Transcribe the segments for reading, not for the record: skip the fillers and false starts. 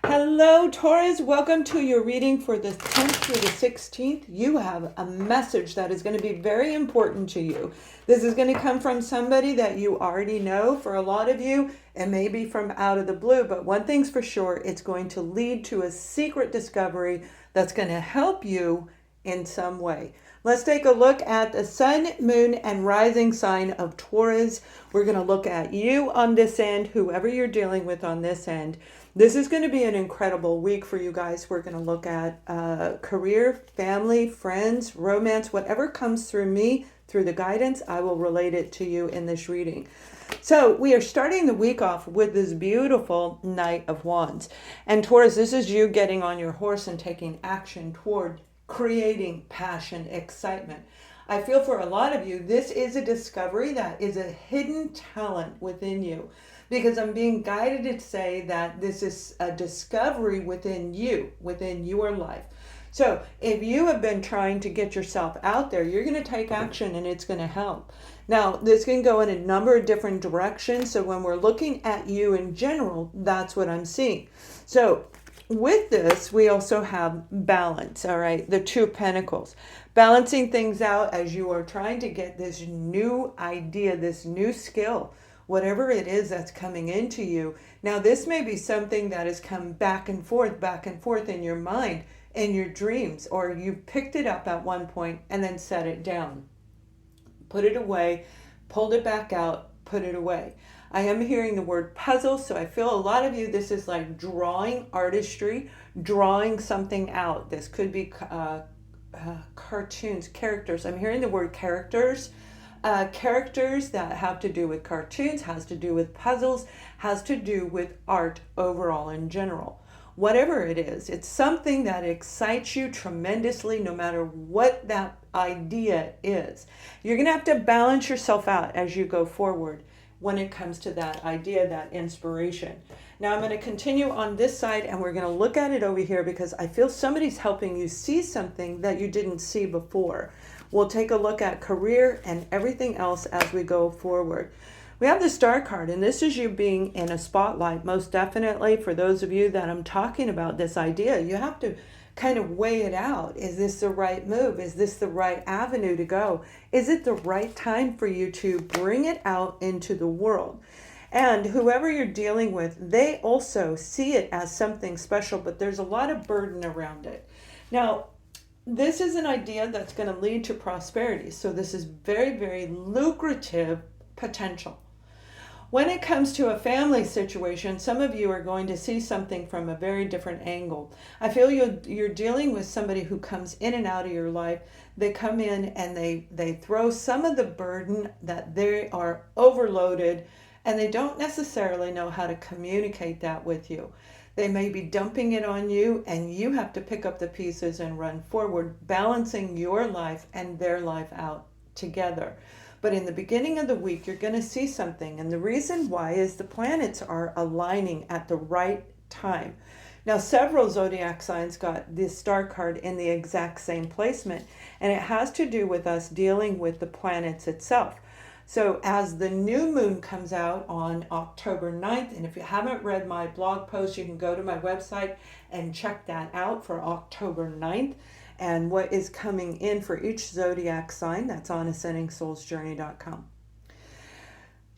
Hello, Taurus. Welcome to your reading for the 10th through the 16th. You have a message that is going to be very important to you. This is going to come from somebody that you already know. For a lot of you, it may be from out of the blue, but one thing's for sure, it's going to lead to a secret discovery that's going to help you in some way. Let's take a look at the sun, moon, and rising sign of Taurus. We're going to look at you on this end, whoever you're dealing with on this end. This is going to be an incredible week for you guys. We're going to look at career, family, friends, romance, whatever comes through me, through the guidance, I will relate it to you in this reading. So we are starting the week off with this beautiful Knight of Wands. And Taurus, this is you getting on your horse and taking action toward creating passion, excitement. I feel for a lot of you, this is a discovery that is a hidden talent within you. Because I'm being guided to say that this is a discovery within you, within your life. So if you have been trying to get yourself out there, you're going to take action and it's going to help. Now, this can go in a number of different directions. So when we're looking at you in general, that's what I'm seeing. So with this, we also have balance, all right? The Two of Pentacles. Balancing things out as you are trying to get this new idea, this new skill, whatever it is that's coming into you. Now, this may be something that has come back and forth in your mind, in your dreams, or you picked it up at one point and then set it down. Put it away, pulled it back out, put it away. I am hearing the word puzzle, so I feel a lot of you, this is like drawing artistry, drawing something out. This could be cartoons, characters. I'm hearing the word characters. Characters that have to do with cartoons, has to do with puzzles, has to do with art overall in general. Whatever it is, it's something that excites you tremendously no matter what that idea is. You're going to have to balance yourself out as you go forward when it comes to that idea, that inspiration. Now I'm going to continue on this side and we're going to look at it over here because I feel somebody's helping you see something that you didn't see before. We'll take a look at career and everything else as we go forward. We have the Star card, and this is you being in a spotlight. Most definitely for those of you that I'm talking about this idea, you have to kind of weigh it out. Is this the right move? Is this the right avenue to go? Is it the right time for you to bring it out into the world? And whoever you're dealing with, they also see it as something special, but there's a lot of burden around it. Now, this is an idea that's going to lead to prosperity. So this is very, very lucrative potential. When it comes to a family situation, some of you are going to see something from a very different angle. I feel you're dealing with somebody who comes in and out of your life. They come in and they throw some of the burden that they are overloaded, and they don't necessarily know how to communicate that with you. They may be dumping it on you, and you have to pick up the pieces and run forward, balancing your life and their life out together. But in the beginning of the week, you're going to see something. And the reason why is the planets are aligning at the right time. Now, several zodiac signs got this Star card in the exact same placement, and it has to do with us dealing with the planets itself. So as the new moon comes out on October 9th, and if you haven't read my blog post, you can go to my website and check that out for October 9th and what is coming in for each zodiac sign. That's on ascendingsoulsjourney.com.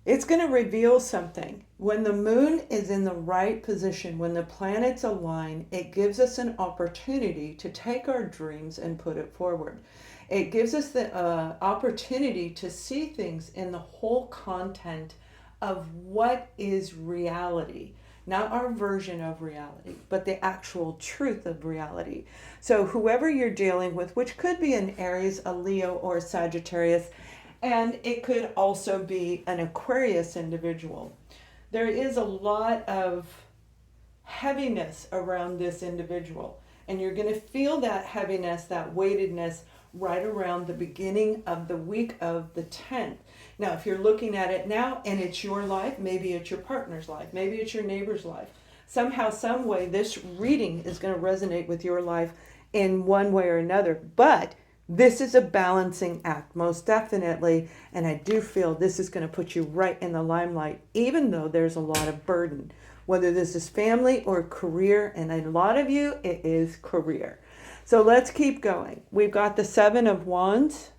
It's going to reveal something. When the moon is in the right position, when the planets align, it gives us an opportunity to take our dreams and put it forward. It gives us the opportunity to see things in the whole content of what is reality. Not our version of reality, but the actual truth of reality. So whoever you're dealing with, which could be an Aries, a Leo, or a Sagittarius, and it could also be an Aquarius individual. There is a lot of heaviness around this individual, and you're going to feel that heaviness, that weightedness right around the beginning of the week of the 10th. Now, if you're looking at it now and it's your life, maybe it's your partner's life, maybe it's your neighbor's life. Somehow, some way, this reading is going to resonate with your life in one way or another. But this is a balancing act, most definitely. And I do feel this is going to put you right in the limelight, even though there's a lot of burden. whether this is family or career. And a lot of you, it is career. So let's keep going. We've got the 7 of Wands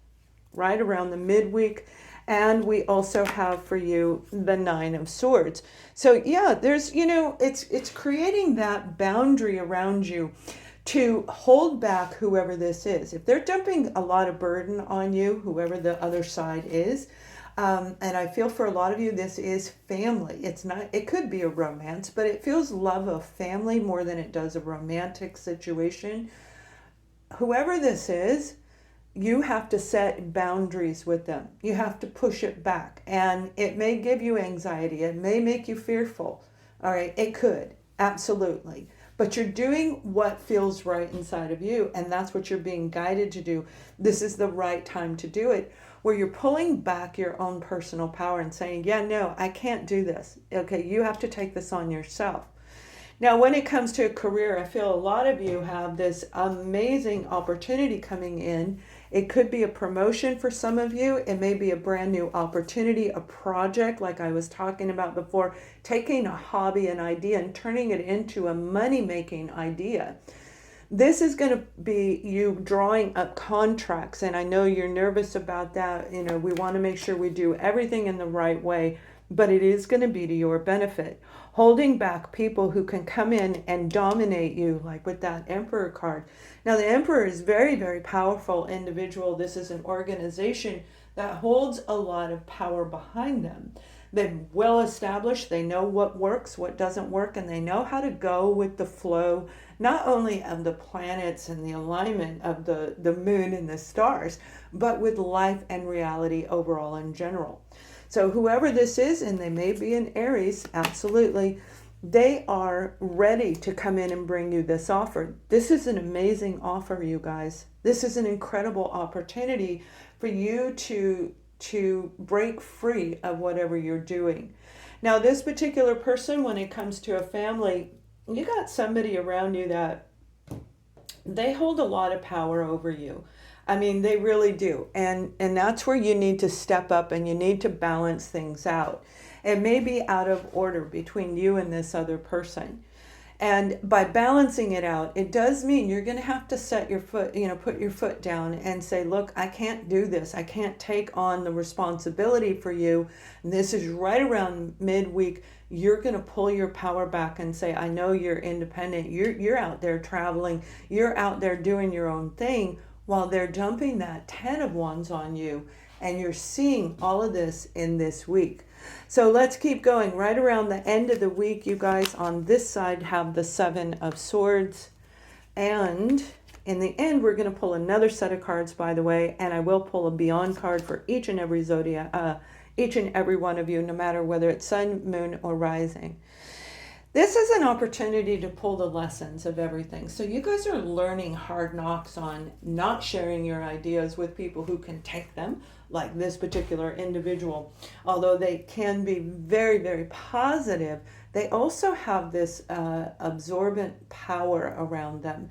right around the midweek. And we also have for you the 9 of Swords. So yeah, there's, it's creating that boundary around you to hold back whoever this is. If they're dumping a lot of burden on you, whoever the other side is, and I feel for a lot of you, this is family. It's not, it could be a romance, but it feels love of family more than it does a romantic situation. Whoever this is, you have to set boundaries with them. You have to push it back. And it may give you anxiety. It may make you fearful. All right, it could, absolutely. But you're doing what feels right inside of you, and that's what you're being guided to do. This is the right time to do it, where you're pulling back your own personal power and saying, yeah, no, I can't do this. Okay, you have to take this on yourself. Now, when it comes to a career, I feel a lot of you have this amazing opportunity coming in. It could be a promotion for some of you. It may be a brand new opportunity, a project like I was talking about before, taking a hobby, an idea, and turning it into a money-making idea. This is going to be you drawing up contracts, and I know you're nervous about that. We want to make sure we do everything in the right way, but it is going to be to your benefit. Holding back people who can come in and dominate you, like with that Emperor card. Now, the Emperor is very, very powerful individual. This is an organization that holds a lot of power behind them. They're well established. They know what works, what doesn't work, and they know how to go with the flow, not only of the planets and the alignment of the moon and the stars, but with life and reality overall in general. So whoever this is, and they may be in Aries, absolutely, they are ready to come in and bring you this offer. This is an amazing offer, you guys. This is an incredible opportunity for you to break free of whatever you're doing. Now, this particular person, when it comes to a family, you got somebody around you that they hold a lot of power over you. I mean, they really do. And that's where you need to step up and you need to balance things out. It may be out of order between you and this other person. And by balancing it out, it does mean you're going to have to set your foot, put your foot down and say, look, I can't do this. I can't take on the responsibility for you. And this is right around midweek. You're going to pull your power back and say, I know you're independent. You're out there traveling. You're out there doing your own thing, while they're dumping that 10 of Wands on you, and you're seeing all of this in this week. So let's keep going. Right around the end of the week, you guys on this side have the 7 of Swords. And in the end, we're going to pull another set of cards, by the way, and I will pull a Beyond card for each and every zodiac, each and every one of you, no matter whether it's sun, moon, or rising. This is an opportunity to pull the lessons of everything. So you guys are learning hard knocks on not sharing your ideas with people who can take them, like this particular individual. Although they can be very, very positive, they also have this absorbent power around them.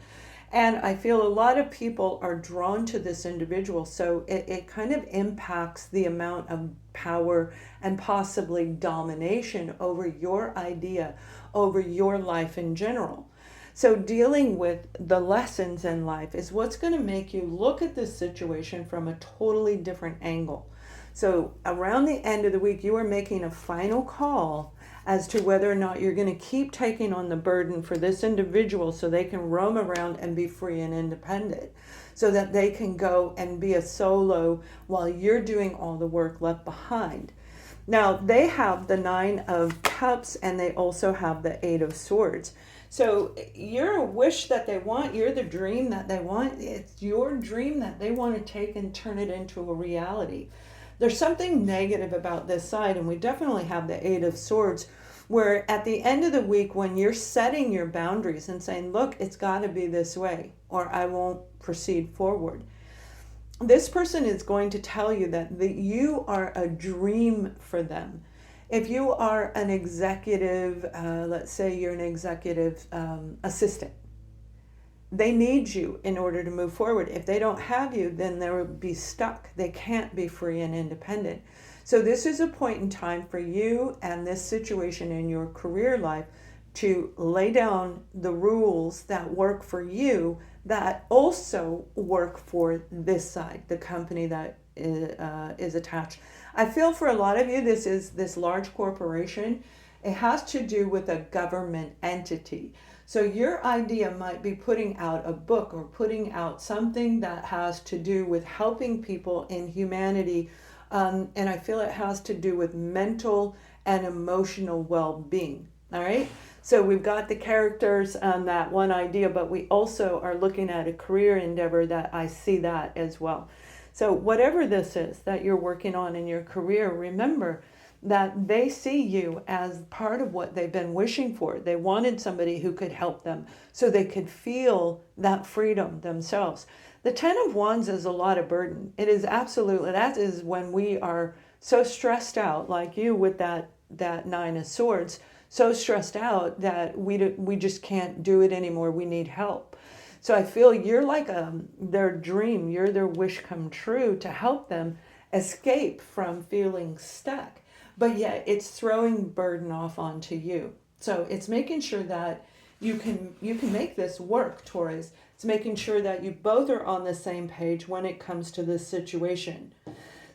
And I feel a lot of people are drawn to this individual. So it kind of impacts the amount of power and possibly domination over your idea, over your life in general. So dealing with the lessons in life is what's going to make you look at this situation from a totally different angle. So around the end of the week, you are making a final call as to whether or not you're going to keep taking on the burden for this individual so they can roam around and be free and independent, so that they can go and be a solo while you're doing all the work left behind. Now, they have the 9 of Cups and they also have the 8 of Swords. So you're a wish that they want. You're the dream that they want. It's your dream that they want to take and turn it into a reality. There's something negative about this side, and we definitely have the 8 of Swords, where at the end of the week, when you're setting your boundaries and saying, look, it's got to be this way, or I won't proceed forward. This person is going to tell you that you are a dream for them. If you are an executive, let's say you're an executive assistant, they need you in order to move forward. If they don't have you, then they will be stuck. They can't be free and independent. So this is a point in time for you and this situation in your career life to lay down the rules that work for you that also work for this side, the company that is attached. I feel for a lot of you, this is this large corporation. It has to do with a government entity. So your idea might be putting out a book or putting out something that has to do with helping people in humanity. And I feel it has to do with mental and emotional well-being. All right. So we've got the characters on that one idea, but we also are looking at a career endeavor that I see that as well. So whatever this is that you're working on in your career, remember that they see you as part of what they've been wishing for. They wanted somebody who could help them so they could feel that freedom themselves. The Ten of Wands is a lot of burden. It is absolutely, that is when we are so stressed out, like you with that Nine of Swords, so stressed out that we just can't do it anymore. We need help. So I feel you're like their dream. You're their wish come true to help them escape from feeling stuck. But yet it's throwing burden off onto you. So it's making sure that you can make this work, Taurus. It's making sure that you both are on the same page when it comes to this situation.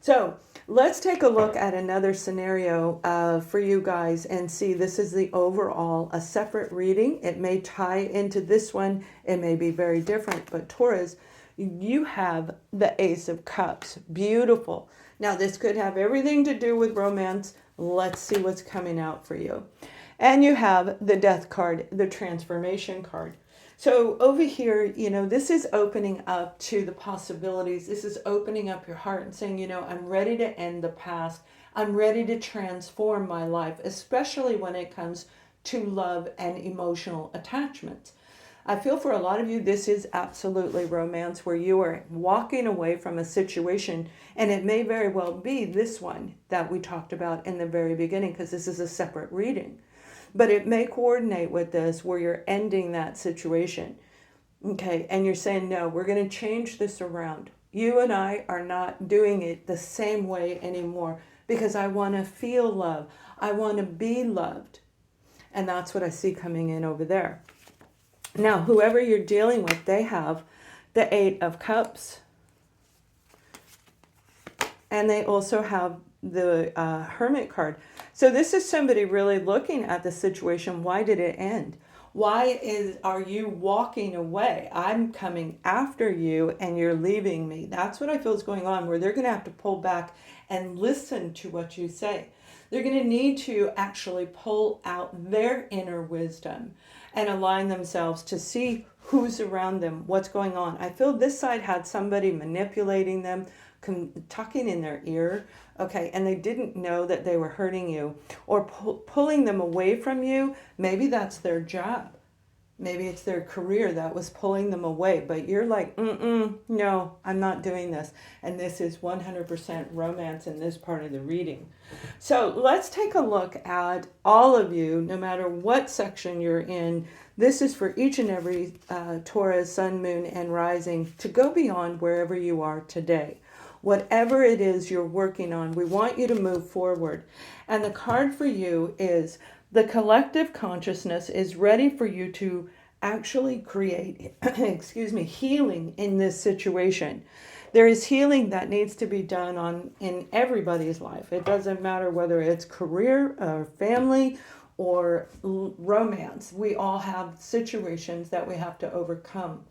So let's take a look at another scenario for you guys and see. This is the overall, a separate reading. It may tie into this one. It may be very different. But Taurus, you have the Ace of Cups. Beautiful. Now, this could have everything to do with romance. Let's see what's coming out for you. And you have the Death card, the Transformation card. So over here, this is opening up to the possibilities. This is opening up your heart and saying, I'm ready to end the past. I'm ready to transform my life, especially when it comes to love and emotional attachment. I feel for a lot of you, this is absolutely romance where you are walking away from a situation, and it may very well be this one that we talked about in the very beginning, because this is a separate reading. But it may coordinate with this where you're ending that situation. Okay, and you're saying, no, we're going to change this around. You and I are not doing it the same way anymore because I want to feel love. I want to be loved. And that's what I see coming in over there. Now, whoever you're dealing with, they have the Eight of Cups. And they also have the Hermit card. So this is somebody really looking at the situation. Why did it end? Why are you walking away? I'm coming after you and you're leaving me. That's what I feel is going on, where they're going to have to pull back and listen to what you say. They're going to need to actually pull out their inner wisdom and align themselves to see who's around them, what's going on. I feel this side had somebody manipulating them, talking in their ear, okay, and they didn't know that they were hurting you or pulling them away from you. Maybe that's their job. Maybe it's their career that was pulling them away, but you're like, no, I'm not doing this. And this is 100% romance in this part of the reading. So let's take a look at all of you, no matter what section you're in. This is for each and every Taurus, Sun, Moon, and Rising to go beyond wherever you are today. Whatever it is you're working on, we want you to move forward. And the card for you is the collective consciousness is ready for you to actually create, healing in this situation. There is healing that needs to be done in everybody's life. It doesn't matter whether it's career or family or romance. We all have situations that we have to overcome.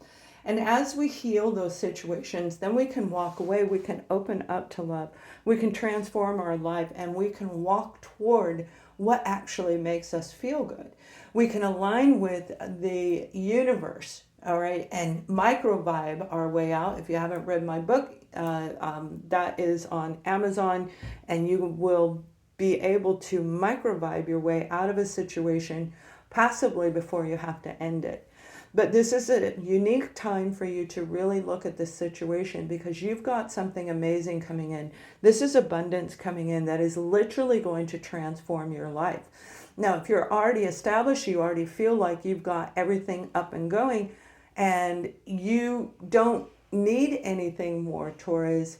And as we heal those situations, then we can walk away, we can open up to love, we can transform our life, and we can walk toward what actually makes us feel good. We can align with the universe, all right, and micro vibe our way out. If you haven't read my book, that is on Amazon, and you will be able to micro vibe your way out of a situation, possibly before you have to end it. But this is a unique time for you to really look at this situation because you've got something amazing coming in. This is abundance coming in that is literally going to transform your life. Now, if you're already established, you already feel like you've got everything up and going and you don't need anything more, Taurus,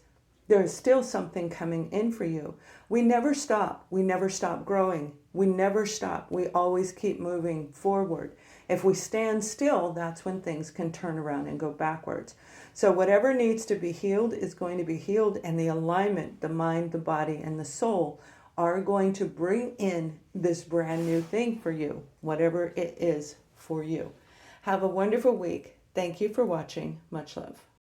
there's still something coming in for you. We never stop. We never stop growing. We never stop. We always keep moving forward. If we stand still, that's when things can turn around and go backwards. So whatever needs to be healed is going to be healed, and the alignment, the mind, the body, and the soul are going to bring in this brand new thing for you, whatever it is for you. Have a wonderful week. Thank you for watching. Much love.